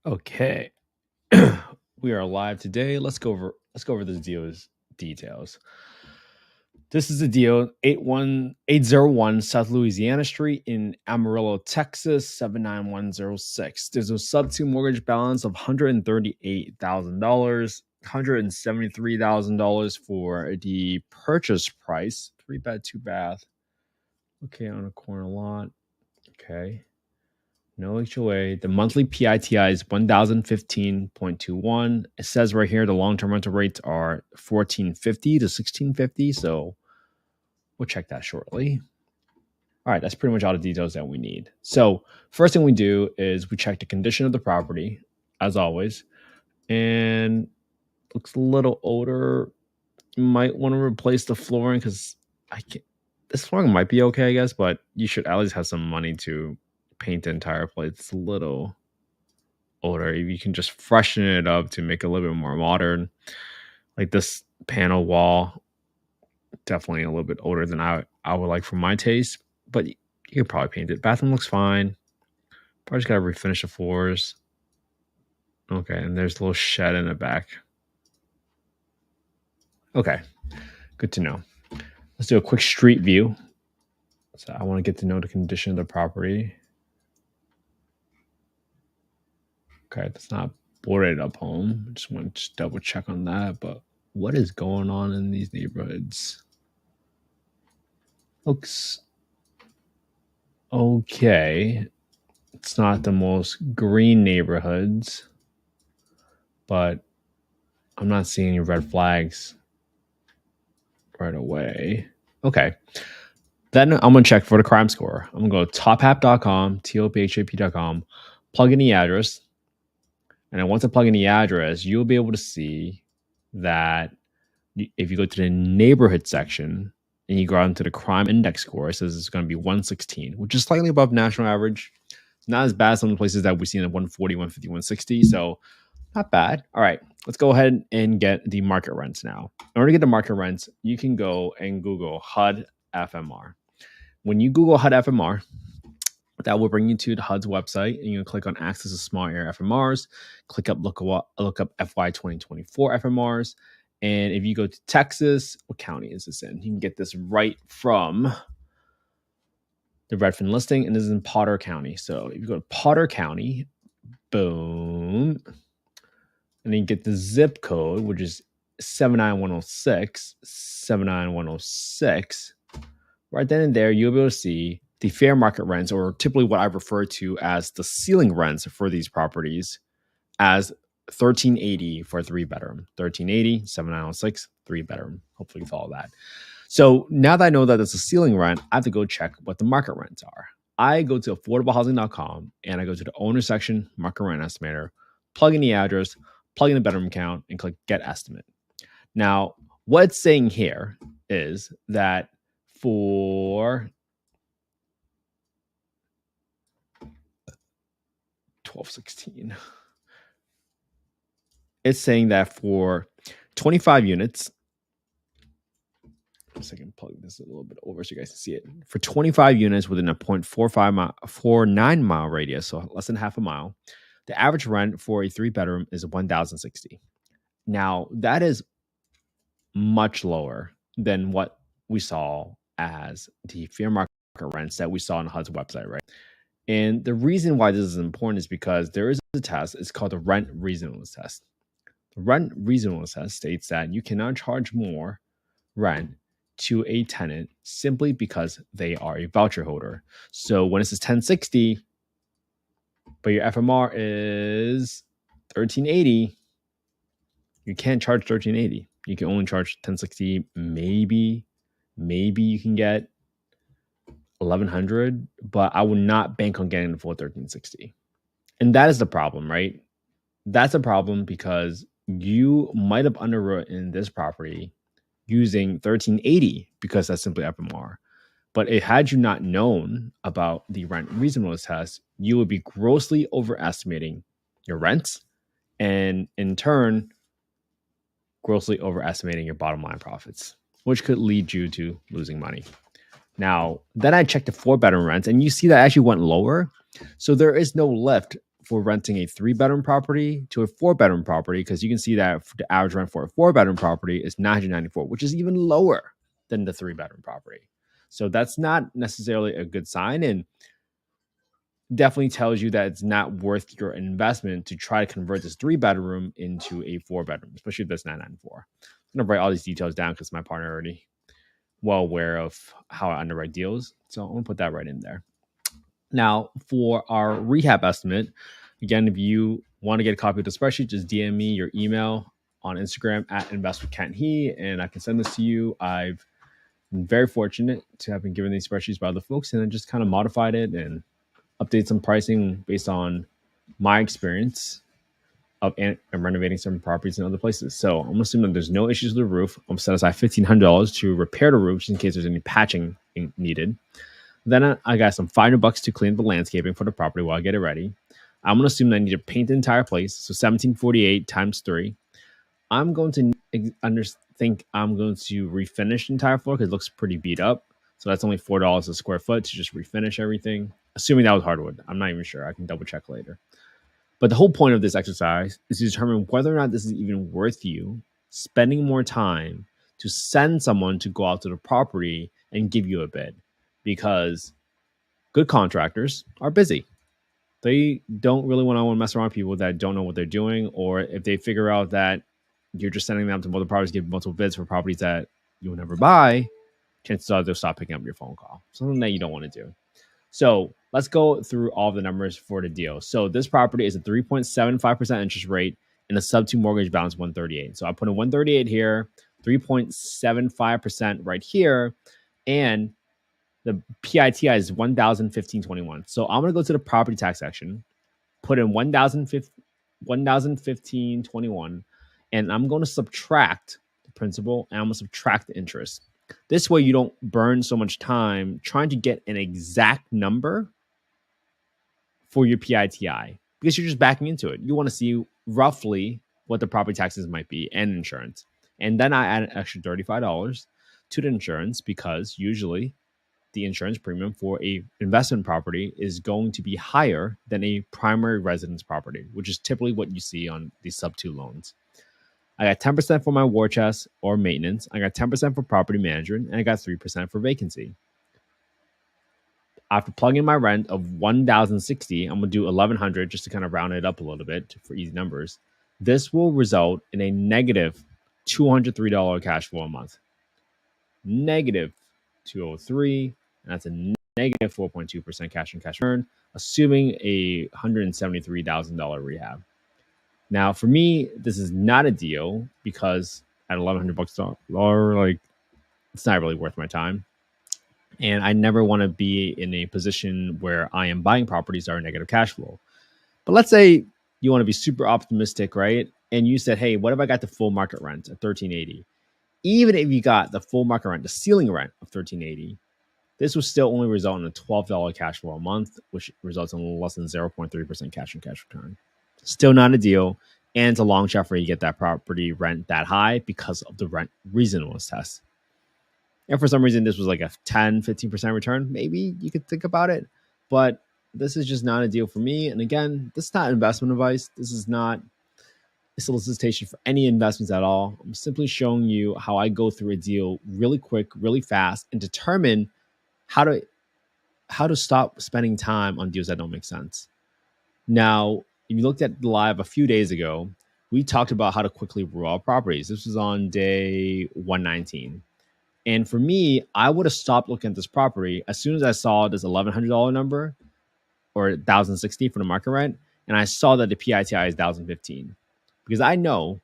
Okay. We are live today. Let's go over this deal's details. This is the deal 81801 South Louisiana Street in Amarillo, Texas 79106. There's a subto mortgage balance of $138,000, $173,000 for the purchase price. 3 bed, 2 bath. Okay, on a corner lot. Okay. No HOA. The monthly PITI is 1015.21. It says right here the long-term rental rates are 1450 to 1650. So we'll check that shortly. All right, that's pretty much all the details that we need. So first thing we do is we check the condition of the property, as always. And looks a little older. You might want to replace the flooring because this flooring might be okay, I guess, but you should at least have some money to paint the entire place. It's a little older. You can just freshen it up to make it a little bit more modern. Like this panel wall, definitely a little bit older than I would like for my taste, but you can probably paint it. Bathroom looks fine. Probably just gotta refinish the floors. Okay, and there's a little shed in the back. Okay, good to know. Let's do a quick street view. So I want to get to know the condition of the property. Okay, that's not boarded up home. Just want to double check on that. But what is going on in these neighborhoods? Looks okay. It's not the most green neighborhoods, but I'm not seeing any red flags right away. Okay. Then I'm going to check for the crime score. I'm going to go tophap.com, tophap.com, plug in the address. And then once I plug in the address, you'll be able to see that if you go to the neighborhood section and you go out into the crime index score, it says it's going to be 116, which is slightly above national average. It's not as bad as some of the places that we've seen at 140, 150, 160. So not bad. All right, let's go ahead and get the market rents now. In order to get the market rents, you can go and Google HUD FMR. When you Google HUD FMR, that will bring you to the HUD's website, and you can click on Access to Small Area FMRs. Look up FY 2024 FMRs, and if you go to Texas, what county is this in? You can get this right from the Redfin listing, and this is in Potter County. So if you go to Potter County, boom, and then you get the zip code, which is 79106. Right then and there, you'll be able to see the fair market rents, or typically what I refer to as the ceiling rents for these properties, as $1,380 for a 3-bedroom. $1,380, 79106, 3-bedroom. Hopefully you follow that. So now that I know that it's a ceiling rent, I have to go check what the market rents are. I go to affordablehousing.com and I go to the owner section, market rent estimator, plug in the address, plug in the bedroom count, and click get estimate. Now, what it's saying here is that for 1216, it's saying that for 25 units, so I can plug this a little bit over so you guys can see it. For 25 units within a 0.49 mile radius, so less than half a mile, the average rent for a 3-bedroom is $1,060. Now, that is much lower than what we saw as the fair market rents that we saw on HUD's website, right? And the reason why this is important is because there is a test. It's called the rent reasonableness test. The rent reasonableness test states that you cannot charge more rent to a tenant simply because they are a voucher holder. So when it says 1060, but your FMR is 1380, you can't charge 1380. You can only charge 1060. Maybe you can get 1100, but I would not bank on getting the full 1360. And that is the problem, right? That's a problem because you might have underwritten this property using 1380 because that's simply FMR. But had you not known about the rent reasonableness test, you would be grossly overestimating your rents, and in turn, grossly overestimating your bottom line profits, which could lead you to losing money. Now, then I checked the 4-bedroom rents, and you see that actually went lower. So there is no lift for renting a 3-bedroom property to a 4-bedroom property, because you can see that the average rent for a 4-bedroom property is $994, which is even lower than the 3-bedroom property. So that's not necessarily a good sign, and definitely tells you that it's not worth your investment to try to convert this 3-bedroom into a 4-bedroom, especially if that's $994. I'm gonna write all these details down because my partner already well aware of how I underwrite deals. So I'm gonna put that right in there. Now, for our rehab estimate, again, if you want to get a copy of the spreadsheet, just DM me your email on Instagram at investwithkenthe, and I can send this to you. I've been very fortunate to have been given these spreadsheets by other folks, and then just kind of modified it and update some pricing based on my experience of renovating some properties in other places. So I'm assuming there's no issues with the roof. I'm set aside $1,500 to repair the roof just in case there's any patching needed. Then I got some $500 to clean the landscaping for the property while I get it ready. I'm gonna assume that I need to paint the entire place. So 1748 times 3. I'm going to think I'm going to refinish the entire floor because it looks pretty beat up. So that's only $4 a square foot to just refinish everything. Assuming that was hardwood. I'm not even sure. I can double check later. But the whole point of this exercise is to determine whether or not this is even worth you spending more time to send someone to go out to the property and give you a bid, because good contractors are busy. They don't really want to mess around with people that don't know what they're doing, or if they figure out that you're just sending them to multiple properties, give multiple bids for properties that you'll never buy, chances are they'll stop picking up your phone call. Something that you don't want to do. So let's go through all the numbers for the deal. So this property is a 3.75% interest rate and a subto mortgage balance 138. So I put in 138 here, 3.75% right here, and the PITI is $1,015.21. So I'm gonna go to the property tax section, put in $1,015.21, and I'm going to subtract the principal and I'm going to subtract the interest. This way you don't burn so much time trying to get an exact number for your PITI, because you're just backing into it. You want to see roughly what the property taxes might be and insurance. And then I add an extra $35 to the insurance, because usually the insurance premium for a investment property is going to be higher than a primary residence property, which is typically what you see on these sub-2 loans. I got 10% for my war chest or maintenance. I got 10% for property management, and I got 3% for vacancy. After plugging my rent of $1,060, I'm gonna do $1,100 just to kind of round it up a little bit for easy numbers. This will result in a negative $203 cash flow a month. Negative 203, and that's a negative 4.2% cash on cash return, assuming a $173,000 rehab. Now, for me, this is not a deal, because at $1,100 like, it's not really worth my time. And I never want to be in a position where I am buying properties that are negative cash flow. But let's say you want to be super optimistic, right? And you said, hey, what if I got the full market rent at $1,380? Even if you got the full market rent, the ceiling rent of $1,380, this will still only result in a $12 cash flow a month, which results in less than 0.3% cash on cash return. Still not a deal. And it's a long shot for you to get that property rent that high because of the rent reasonableness test. And for some reason, this was like a 10, 15% return. Maybe you could think about it. But this is just not a deal for me. And again, this is not investment advice. This is not a solicitation for any investments at all. I'm simply showing you how I go through a deal really quick, really fast, and determine how to stop spending time on deals that don't make sense. Now, if you looked at the live a few days ago, we talked about how to quickly rule out properties. This was on day 119. And for me, I would have stopped looking at this property as soon as I saw this $1,100 number, or $1,060 for the market rent, and I saw that the PITI is $1,015, because I know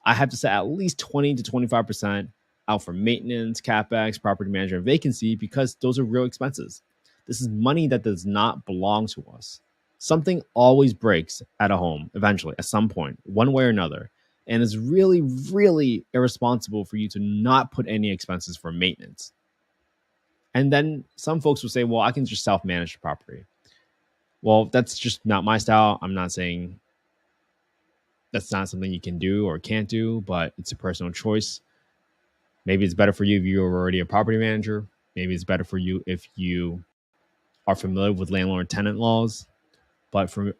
I have to set at least 20 to 25% out for maintenance, capex, property management, vacancy, because those are real expenses. This is money that does not belong to us. Something always breaks at a home eventually, at some point, one way or another. And it's really, really irresponsible for you to not put any expenses for maintenance. And then some folks will say, well, I can just self-manage the property. Well, that's just not my style. I'm not saying that's not something you can do or can't do, but it's a personal choice. Maybe it's better for you if you're already a property manager. Maybe it's better for you if you are familiar with landlord tenant laws. But for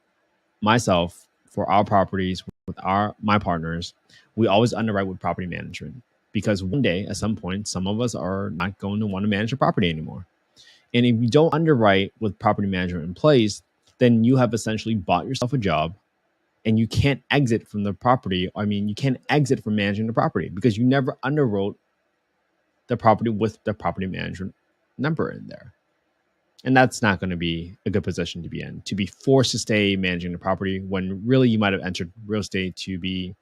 myself, for our properties with my partners, we always underwrite with property management because one day at some point, some of us are not going to want to manage a property anymore. And if you don't underwrite with property management in place, then you have essentially bought yourself a job and you can't exit from the property. I mean, you can't exit from managing the property because you never underwrote the property with the property management number in there. And that's not going to be a good position to be in, to be forced to stay managing the property when really you might have entered real estate to be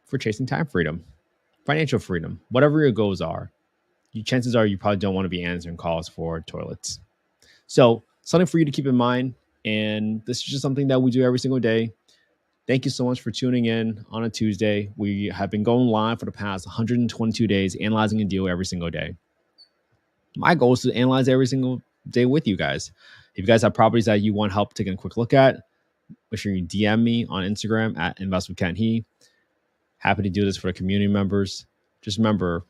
for chasing time freedom, financial freedom, whatever your goals are. Chances are you probably don't want to be answering calls for toilets. So something for you to keep in mind. And this is just something that we do every single day. Thank you so much for tuning in on a Tuesday. We have been going live for the past 122 days, analyzing a deal every single day. My goal is to analyze every single day with you guys. If you guys have properties that you want help taking a quick look at, make sure you DM me on Instagram at investwithkenthe. Happy to do this for the community members. Just remember,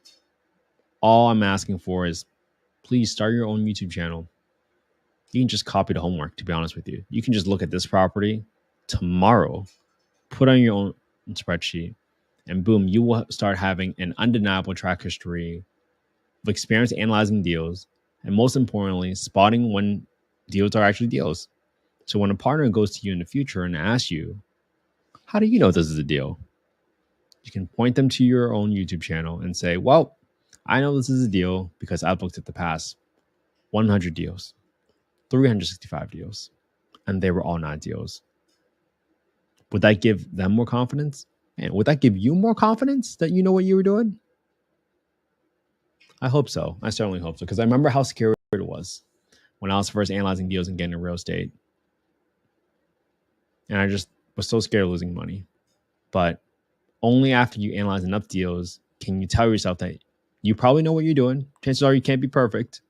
all I'm asking for is please start your own YouTube channel. You can just copy the homework, to be honest with you. You can just look at this property tomorrow, put on your own spreadsheet, and boom, you will start having an undeniable track history of experience analyzing deals, and most importantly, spotting when deals are actually deals. So when a partner goes to you in the future and asks you, how do you know this is a deal? You can point them to your own YouTube channel and say, well, I know this is a deal because I've looked at the past 100 deals, 365 deals, and they were all not deals. Would that give them more confidence? And would that give you more confidence that you know what you were doing? I hope so. I certainly hope so. Because I remember how scary it was when I was first analyzing deals and getting into real estate. And I just was so scared of losing money. But only after you analyze enough deals can you tell yourself that you probably know what you're doing. Chances are you can't be perfect,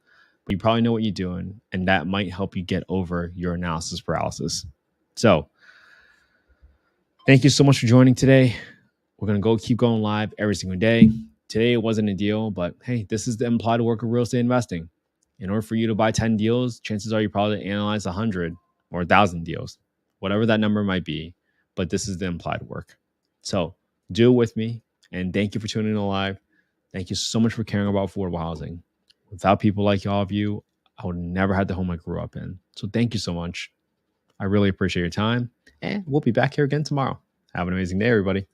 but you probably know what you're doing. And that might help you get over your analysis paralysis. So thank you so much for joining today. We're going to keep going live every single day. Today, it wasn't a deal, but hey, this is the implied work of real estate investing. In order for you to buy 10 deals, chances are you probably analyze 100 or 1,000 deals, whatever that number might be. But this is the implied work. So do it with me. And thank you for tuning in live. Thank you so much for caring about affordable housing. Without people like all of you, I would never have the home I grew up in. So thank you so much. I really appreciate your time. And we'll be back here again tomorrow. Have an amazing day, everybody.